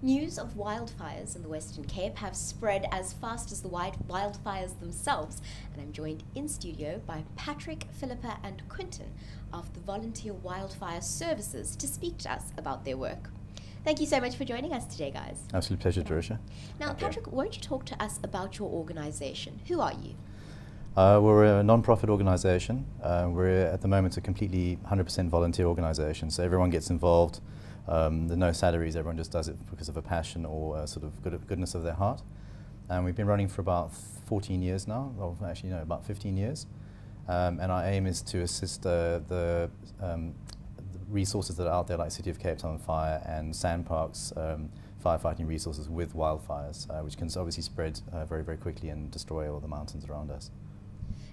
News of wildfires in the Western Cape have spread as fast as the wildfires themselves, and I'm joined in studio by Patrick, Philippa and Quinton of the Volunteer Wildfire Services to speak to us about their work. Thank you so much for joining us today, guys. Absolute pleasure, Dorisha. Now, Patrick, won't you talk to us about your organisation? Who are you? We're a non-profit organisation. We're at the moment a completely 100% volunteer organisation, so everyone gets involved. There are no salaries, everyone just does it because of a passion or sort of goodness of their heart. And we've been running for about 14 years now, well actually no, about 15 years. And our aim is to assist the resources that are out there like City of Cape Town Fire and Sandparks firefighting resources with wildfires, which can obviously spread very, very quickly and destroy all the mountains around us.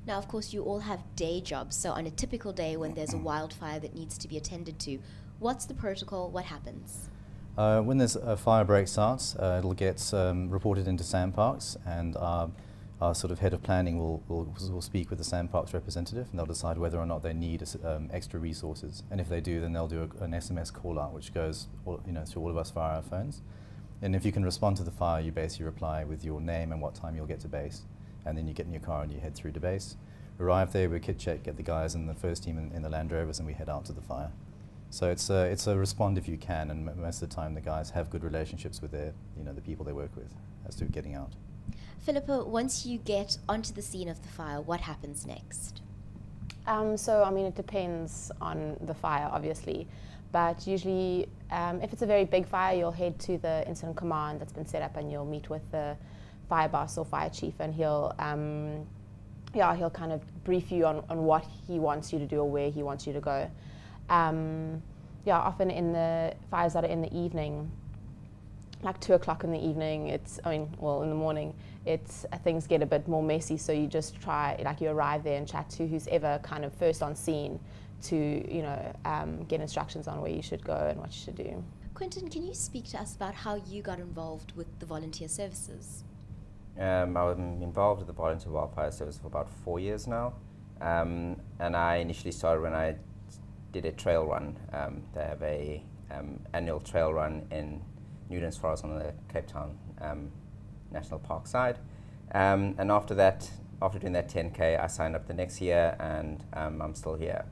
Now, of course, you all have day jobs, so on a typical day when there's a wildfire that needs to be attended to, what's the protocol? What happens? When there's a fire breaks out, it'll get reported into Sandparks, and our sort of head of planning will speak with the Sandparks representative, and they'll decide whether or not they need extra resources. And if they do, then they'll do an SMS call out, which goes through all of us via our phones. And if you can respond to the fire, you basically reply with your name and what time you'll get to base. And then you get in your car and you head through to base. Arrive there, we kit check, get the guys in the first team in the Land Rovers, and we head out to the fire. So it's a respond if you can, and most of the time the guys have good relationships with the people they work with as to getting out. Philippa, once you get onto the scene of the fire, what happens next? So, I mean, it depends on the fire, obviously. But usually, if it's a very big fire, you'll head to the incident command that's been set up, and you'll meet with the fire boss or fire chief, and he'll kind of brief you on what he wants you to do or where he wants you to go. Often in the fires that are in the evening, like 2 o'clock in the evening, in the morning, things get a bit more messy, so you just try, you arrive there and chat to who's ever kind of first on scene to, get instructions on where you should go and what you should do. Quinton, can you speak to us about how you got involved with the volunteer services? I'm involved with the Volunteer Wildfire Service for about 4 years now, and I initially started when I did a trail run. They have a annual trail run in Newlands Forest on the Cape Town National Park side, and after doing that 10K, I signed up the next year, and I'm still here.